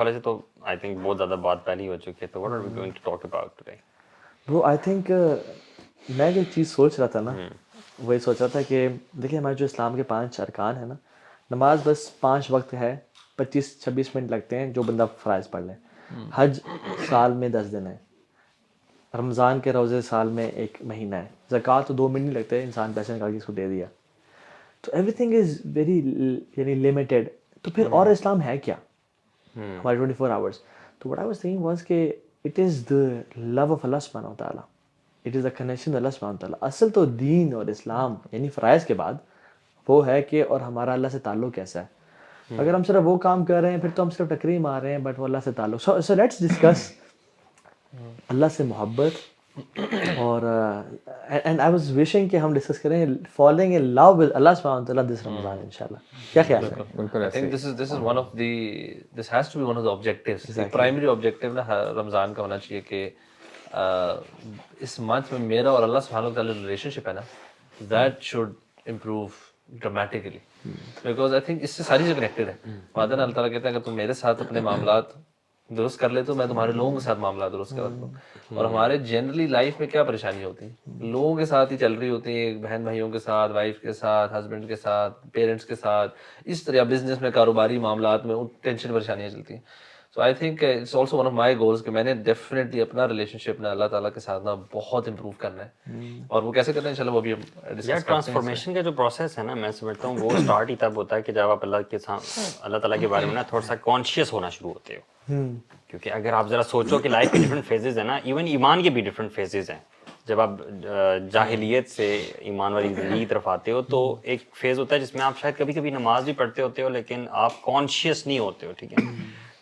حوالے سے تو آئی تھنک بہت زیادہ بات پہلی ہو چکی ہے. تو what are we going to talk about today? Bro I think میں جو چیز سوچ رہا تھا نا وہی سوچ رہا تھا کہ دیکھیں ہمارے جو اسلام کے 5 ارکان ہیں نا، نماز بس 5 وقت ہے، 25-26 منٹ لگتے ہیں جو بندہ فرائض پڑھ لے. حج سال میں 10 دن ہے، رمضان کے روزے سال میں 1 مہینہ ہے، زکوٰۃ تو 2 منٹ نہیں لگتے، انسان پیسے نکال کے اس کو دے دیا. تو ایوری تھنگ از ویری یعنی لمیٹیڈ. تو پھر اور اسلام ہے کیا ہمارے 24 آورس؟ تو what I was thinking was کہ it is the love of Allah سبحانہ و تعالیٰ، اٹ از دا کنیکشن اللہ سبحانہ و تعالیٰ. اصل تو دین اور اسلام یعنی فرائض کے بعد وہ ہے کہ اور ہمارا اللہ سے تعلق کیسا ہے. اگر ہم صرف وہ کام کر رہے ہیں پھر تو ہم صرف ٹکری مار رہے ہیں، بٹ وہ اللہ سے تعلق. سو لیٹس ڈسکس اللہ سے محبت. اور اینڈ آئی واز وشنگ کہ ہم ڈسکس کریں فالوئنگ اے لو ود اللہ سبحانہ و تعالیٰ دس رمضان انشاءاللہ. کیا خیال ہے؟ بالکل. I think this is one of the this has to be one of the objectives. The primary objective نا رمضان کا ہونا چاہیے کہ اس منتھ میں میرا اور اللہ سبحانہ و تعالیٰ ریلیشن شپ ہے نا that should improve dramatically because I think اس سے ساری چیزیں کنیکٹڈ ہیں. وعدہ اللہ تعالیٰ کہتے ہیں اگر تم میرے ساتھ اپنے معاملات درست کر لے تو میں تمہارے لوگوں کے ساتھ معاملات درست کر دوں. اور ہمارے جنرلی لائف میں کیا پریشانی ہوتی ہے، لوگوں کے ساتھ ہی چل رہی ہوتی ہے، بہن بھائیوں کے ساتھ، وائف کے ساتھ، ہسبینڈ کے ساتھ، پیرنٹس کے ساتھ، اس طرح بزنس میں، کاروباری معاملات میں ٹینشن پریشانیاں چلتی ہیں. So I think it's also one of my goals کہ میں نے ڈیفینیٹلی اپنا ریلیشن شپ نا اللہ تعالیٰ کے ساتھ نا بہت امپروو کرنا ہے. اور وہ کیسے کرنا ہے انشاءاللہ وہ بھی ہم ڈسکس کرتے ہیں. ٹرانسفارمیشن کا جو پروسیس ہے نا، میں سمجھتا ہوں وہ اسٹارٹ ہی تب ہوتا ہے کہ جب آپ اللہ تعالیٰ کے بارے میں نا تھوڑا سا کانشیس ہونا شروع ہوتے ہو. کیونکہ اگر آپ ذرا سوچو کہ لائف کے ڈفرینٹ فیزز ہیں نا، ایون ایمان کے بھی ڈفرینٹ فیزز ہیں. جب آپ جاہلیت سے ایمان والی زندگی کی طرف آتے ہو تو ایک فیز ہوتا ہے جس میں آپ شاید کبھی کبھی نماز بھی پڑھتے ہوتے ہو لیکن آپ کانشیس نہیں ہوتے ہو. ٹھیک ہے.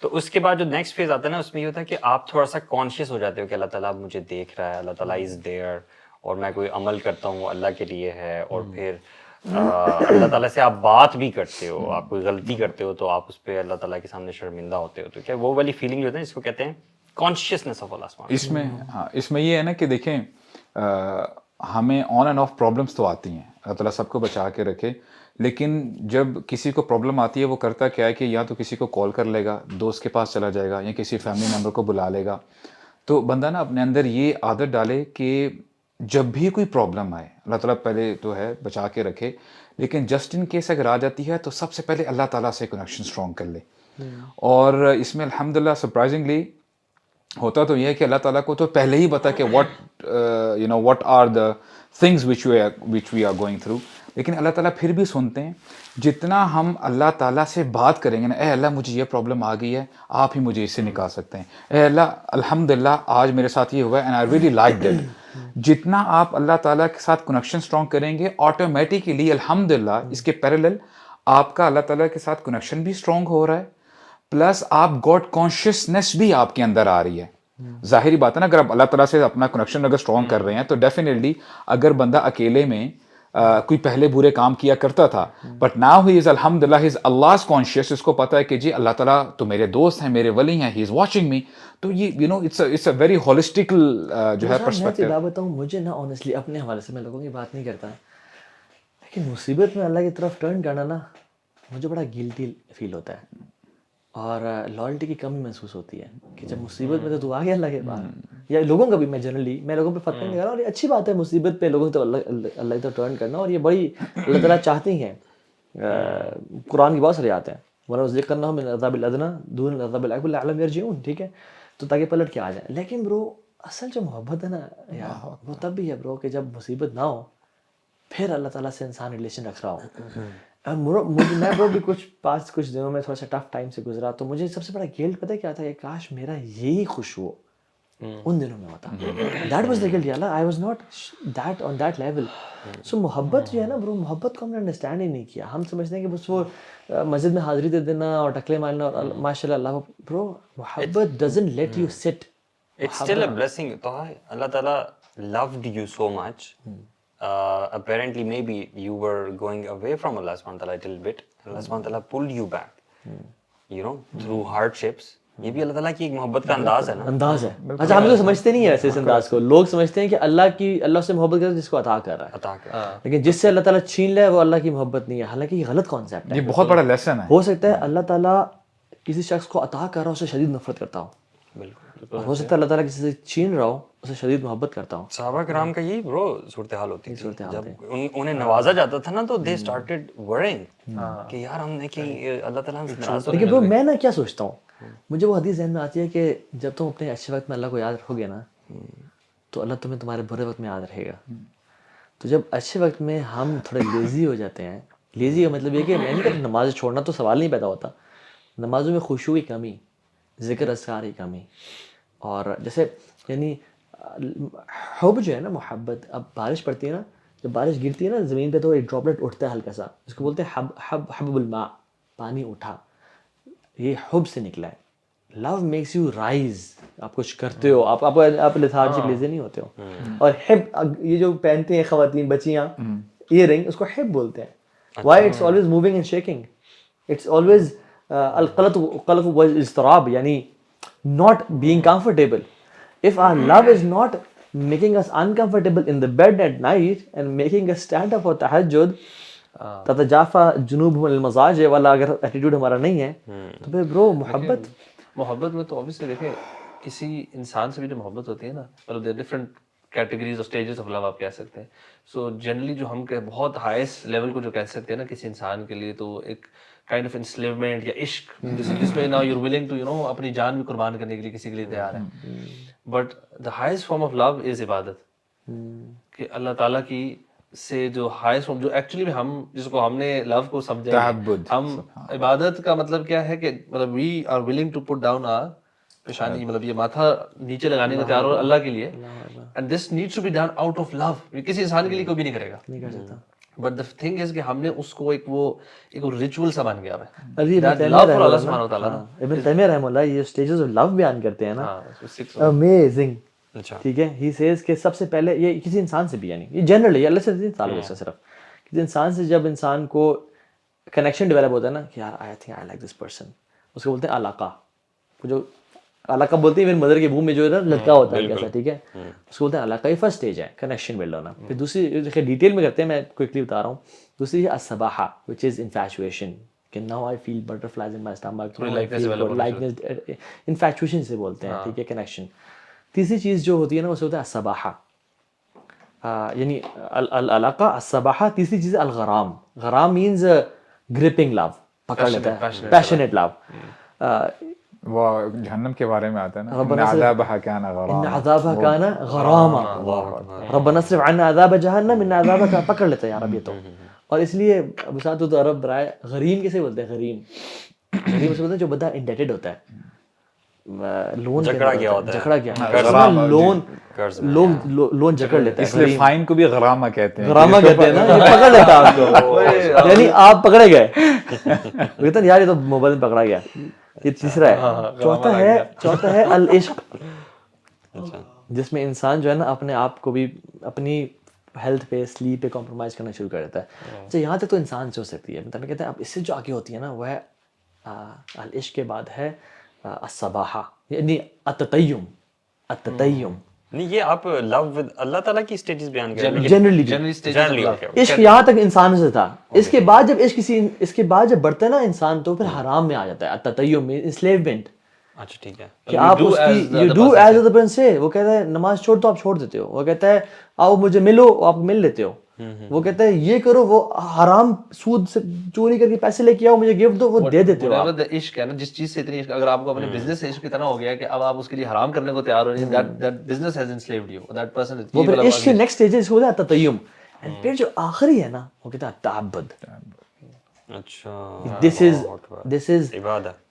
تو اس کے بعد جو نیکسٹ فیز آتا ہے نا، اس میں یہ ہوتا ہے کہ آپ تھوڑا سا کانشیس ہو جاتے ہو کہ اللہ تعالیٰ مجھے دیکھ رہا ہے، اللہ تعالیٰ از دیئر، اور میں کوئی عمل کرتا ہوں وہ اللہ کے لیے ہے. اور پھر اللہ تعالیٰ سے آپ بات بھی کرتے ہو، آپ کوئی غلطی کرتے ہو تو آپ اس پہ اللہ تعالیٰ کے سامنے شرمندہ ہوتے ہو. تو کیا وہ والی فیلنگ جو ہے جس کو کہتے ہیں کانشیسنیس آف اللہ سبحانہ. اس میں یہ ہے نا کہ دیکھیں ہمیں آن اینڈ آف پرابلمس تو آتی ہیں، اللہ تعالیٰ سب کو بچا کے رکھے. لیکن جب کسی کو پرابلم آتی ہے وہ کرتا کیا ہے کہ یا تو کسی کو کال کر لے گا، دوست کے پاس چلا جائے گا، یا کسی فیملی ممبر کو بلا لے گا. تو بندہ نا اپنے اندر یہ عادت ڈالے کہ جب بھی کوئی پرابلم آئے اللہ تعالیٰ پہلے تو ہے بچا کے رکھے، لیکن جسٹ ان کیس اگر آ جاتی ہے تو سب سے پہلے اللہ تعالیٰ سے کنیکشن اسٹرانگ کر لے. اور اس میں الحمدللہ سرپرائزنگلی ہوتا تو یہ ہے کہ اللہ تعالیٰ کو تو پہلے ہی پتا کہ what are the things which we are going through. لیکن اللہ تعالیٰ پھر بھی سنتے ہیں. جتنا ہم اللہ تعالیٰ سے بات کریں گے نا، اے اللہ مجھے یہ پرابلم آ گئی ہے، آپ ہی مجھے اس سے نکال سکتے ہیں. اے اللہ الحمدللہ آج میرے ساتھ یہ ہوا ہے and I really liked it. جتنا آپ اللہ تعالیٰ کے ساتھ کنیکشن اسٹرانگ کریں گے آٹومیٹیکلی الحمدللہ اس کے پیرالل آپ کا اللہ تعالیٰ کے ساتھ کنیکشن بھی اسٹرانگ ہو رہا ہے، پلس آپ گاڈ کانشیسنیس بھی آپ کے اندر آ رہی ہے. ظاہری بات ہے نا، اگر آپ اللہ تعالیٰ سے اپنا کنیکشن اگر اسٹرانگ کر رہے ہیں تو ڈیفینیٹلی اگر بندہ اکیلے میں کوئی پہلے برے کام کیا کرتا تھا بٹ ناؤ ہی از الحمدللہ ہی از اللہز کانشیس، اس کو پتہ ہے کہ جی اللہ تعالیٰ تو میرے دوست ہیں، میرے ولی ہیں، ہی از واچنگ می. تو یہ اٹس اے ویری ہولسٹک جو ہے پرسپیکٹیو. میں بتاؤں مجھے نا آنیسٹلی اپنے حوالے سے میں لوگوں کی بات نہیں کرتا، لیکن مصیبت میں اللہ کی طرف ٹرن کرنا نا مجھے بڑا گلٹی فیل ہوتا ہے اور لائلٹی کی کمی محسوس ہوتی ہے کہ جب مصیبت میں تو آ گیا اللہ کے پاس، یا لوگوں کا بھی. میں جنرلی میں لوگوں پہ فتح نہیں کر رہا، اور یہ اچھی بات ہے مصیبت پہ لوگوں تو اللہ کی طرف ٹرن کرنا، اور یہ بڑی اللہ تعالیٰ چاہتی ہیں. قرآن کی بہت ساری آتے ہیں وَنُذِيقَنَّهُم مِّنَ الْعَذَابِ الْأَدْنَىٰ دُونَ الْعَذَابِ الْأَكْبَرِ لَعَلَّهُمْ يَرْجِعُونَ. ٹھیک ہے، تو تاکہ پلٹ کے آ جائیں. لیکن برو اصل جو محبت ہے نا یار وہ تب بھی ہے برو کہ جب مصیبت نہ ہو پھر اللہ تعالیٰ سے انسان ریلیشن رکھ رہا ہو. میں برو بھی کچھ دنوں میں تھوڑا سا ٹف ٹائم سے گزرا، تو مجھے سب سے بڑا گلٹ پتہ کیا تھا کہ کاش میرا یہی خوش ہو ان دنوں میں ہوتا. That was the guilt. Allah I was not that on that level. So محبت جو ہے نا برو، محبت کو ہم نے انڈرسٹینڈ ہی نہیں کیا. ہم سمجھتے ہیں کہ بس وہ مسجد میں حاضری دے دینا اور ٹکلے مارنا اور ماشاء اللہ اللہ. برو محبت doesn't late you sit. It's still a blessing. تو اللہ تعالیٰ loved you so much. Apparently maybe you were going away from Allah subhanahu wa ta'ala a little bit. Allah subhanahu wa ta'ala pulled you back, through hardships. یہ بھی اللہ تعالیٰ کی ایک محبت کا انداز ہے نا. انداز ہے. اچھا ہم لوگ سمجھتے نہیں ہیں ایسے اس انداز کو. لوگ سمجھتے ہیں کہ اللہ سے محبت کرتا ہے جس کو عطا کر رہا ہے، لیکن جس سے اللہ تعالیٰ چھین لے وہ اللہ کی محبت نہیں ہے. حالانکہ یہ غلط کانسیپٹ ہے. یہ بہت بڑا لیسن ہے. ہو سکتا ہے اللہ تعالیٰ کسی شخص کو عطا کر رہا ہوں اسے شدید نفرت کرتا ہوں, بالکل. اور ہو سکتا ہے اللہ تعالیٰ کسی سے چھین رہا ہو اسے شدید محبت کرتا ہوں. صحابہ کرام کا یہی برو صورتحال ہوتی تھی, جب انہیں نوازا جاتا تھا نا تو دے اسٹارٹڈ ورنگ کہ یار ہم نے کہیں اللہ تعالیٰ ہم سے ناراض. لیکن برو میں نا کیا سوچتا ہوں, مجھے وہ حدیث ذہن میں آتی ہے کہ جب تم اپنے اچھے وقت میں اللہ کو یاد رکھو گے نا تو اللہ تمہیں تمہارے برے وقت میں یاد رکھے گا. تو جب اچھے وقت میں ہم تھوڑے لیزی ہو جاتے ہیں, لیزی کا مطلب یہ کہ میں نہیں کہتا نماز چھوڑنا تو سوال نہیں پیدا ہوتا, نمازوں میں خشوع کی کمی, ذکر اذکار کی کمی, اور جیسے یعنی حب جو ہے نا محبت, اب بارش پڑتی ہے نا, جب بارش گرتی ہے نا زمین پہ تو ایک ڈراپلٹ اٹھتا ہے ہلکا سا, اس کو بولتے ہیں حب الماء, پانی اٹھا, یہ حب سے نکلا ہے. لو میکس یو رائز, آپ کچھ کرتے ہو, آپ لتھارجک لیزی نہیں ہوتے ہو. اور حب یہ جو پہنتے ہیں خواتین بچیاں ایئر رنگ, اس کو حب بولتے ہیں. Why it's always moving and shaking, it's always القلق والاضطراب, یعنی not being comfortable. If our love is not making us uncomfortable in the bed at night and making us stand up for tahajjud, تتجافى جنوبهم عن المضاجع, والا اگر attitude ہمارا نہیں ہے تو پھر برو محبت میں تو obviously دیکھیں کسی انسان سے بھی جو محبت ہوتی ہے نا, مطلب there are different categories or stages of love آپ کہہ سکتے ہیں. سو جنرلی جو ہم بہت ہائیسٹ لیول کو جو کہہ سکتے ہیں نا کسی انسان کے لیے, تو ایک کائنڈ آف انسلیومنٹ یا عشق, جس میں نا یو ولنگ ٹو اپنی جان بھی قربان کرنے کے لیے کسی کے لیے تیار ہے. But the highest form of love is عبادت, کہ اللہ تعالیٰ کی سے جو ہائیسٹ فارم جو ایکچولی میں ہم جس کو ہم نے لو کو سمجھا, ہم عبادت کا مطلب کیا ہے کہ مطلب we are willing to put down our پیشانی, مطلب یہ ماتھا نیچے لگانے کا تیار ہو اللہ کے لیے, and this needs to be done out of love. کسی انسان کے لیے کوئی بھی نہیں کرے گا, نہیں کر سکتا. بٹ دا تھنگ از کہ ہم نے اس کو ایک ریچول سا بن گیا ہے. ابن تیمیہ رحمہ اللہ یہ اسٹیجز آف لو بیان کرتے ہیں نا, امیزنگ. ٹھیک ہے, ہی سیز کہ سب سے پہلے یہ کسی انسان سے بھی, یعنی یہ جنرلی اللہ سے نہیں تعلق ہے صرف, کسی انسان سے جب انسان کو کنیکشن ڈیولپ ہوتا ہے نا کہ یار I think I like this person, اس کو بولتے ہیں علاقہ. جو علاقہ بولتے ہیں میری مدر کے منہ میں جو ہے نا لٹکا ہوتا ہے کیسا, ٹھیک ہے, اس کو بولتے ہیں علاقہ. یہ فرسٹ اسٹیج ہے کنیکشن بلڈ ہونا. پھر دوسری ڈیٹیل میں کرتے ہیں, میں کوئکلی بتا رہا ہوں. دوسری ہے الصباحہ وچ از انفیچویشن, کہ now I feel butterflies in my stomach, likeness, infatuation سے بولتے ہیں, ٹھیک ہے, کنیکشن. تیسری چیز جو ہوتی ہے نا اسے ہوتا ہے الصباحہ, یعنی العلاقہ, الصباحہ. تیسری چیز ہے الغرام. غرام مینز گرپنگ لو, پکڑ لیتا ہے, پیشنیٹ لو. وہ جہنم کے بارے میں آتا ہے نا, ان عذابها كان غراما, ان عذابها كان غراما, ربنا اصرف عنا عذاب جہنم ان عذابها, پکڑ لیتا ہے یار اب یہ تو. اور اس لیے ابو سعد تو عرب برائے غریم کیسے بولتے ہیں, غریم اسے بولتے ہیں جو بندہ انڈیٹڈ ہوتا ہے, لون جکڑا گیا لون جکڑ لیتا ہے, اس لیے فائن کو بھی غرامہ کہتے ہیں. غرامہ کہتے ہیں نا, یہ پکڑ لیتا ہے آپ کو, یعنی آپ پکڑے گئے. کہتے ہیں یار یہ تو موبائل میں پکڑا گیا. یہ تیسرا ہے. چوتھا ہے العشق, جس میں انسان جو ہے نا اپنے آپ کو بھی اپنی ہیلتھ پہ, سلیپ پہ کمپرومائز کرنا شروع کر دیتا ہے. اچھا یہاں تک تو انسان سے ہو سکتی ہے, مطلب کہتے ہیں اب اس سے جو آگے ہوتی ہے نا وہ ہے العشق کے بعد ہے الصباحہ, یعنی التطیم. نہیں یہ آپ لو ود اللہ تعالیٰ کی اسٹیجز بیان کر رہے ہیں جنرلی. عشق یہاں تک انسان سے تھا, اس کے بعد جب اس کے بعد جب بڑھتا ہے نا انسان تو پھر حرام میں آ جاتا ہے. التطیم میں انسلیومنٹ, اچھا ٹھیک ہے, کہ آپ اس کی you do as the prince سے. وہ کہتا ہے نماز چھوڑ تو آپ چھوڑ دیتے ہو, وہ کہتا ہے آؤ مجھے ملو, آپ مل لیتے ہو. وہ کہتا ہے یہ کرو, وہ حرام سود سے چوری کر کے پیسے لے کے آؤ مجھے گفٹ دو, وہ دے دیتے ہو. عشق ہے نا جس چیز سے اتنی عشق, اگر آپ کو اپنے بزنس سے عشق اتنا ہو گیا کہ اب آپ اس کے لیے حرام کرنے کو تیار ہو رہے ہیں, that business has enslaved you, that person is. وہ پھر عشق کے نیکسٹ اسٹیج اس کو ہوتا ہے التطیم. اینڈ پھر جو آخری ہے نا وہ کہتا ہے التعبد. اچھا this is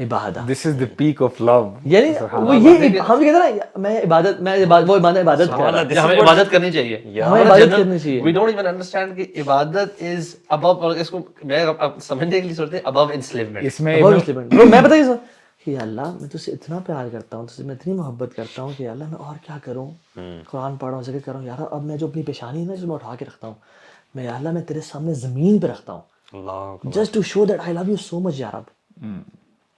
عبادت. This is the peak of love. یعنی وہ یہ ہم کہتے ہیں نا میں عبادت وہ عبادت کر رہا ہے, ہمیں عبادت کرنی چاہیے, ہمیں عبادت کرنی چاہیے. we don't even understand کہ عبادت is above, اور اس کو میں سمجھنے کے لیے سوچتے ہیں above enslavement. اس میں میں بتائیے سر کہ اللہ میں تجھ سے اتنا پیار کرتا ہوں, تجھ سے میں اتنی محبت کرتا ہوں کہ اللہ میں اور کیا کروں, قرآن پڑھ رہا ہوں, ذکر کر رہا ہوں, یار اب میں جو اپنی پیشانی ہے نا جس میں اٹھا کے رکھتا ہوں, میں اللہ میں تیرے سامنے زمین پہ رکھتا ہوں, just to show that I love you so much یار. اب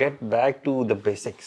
get back to the basics.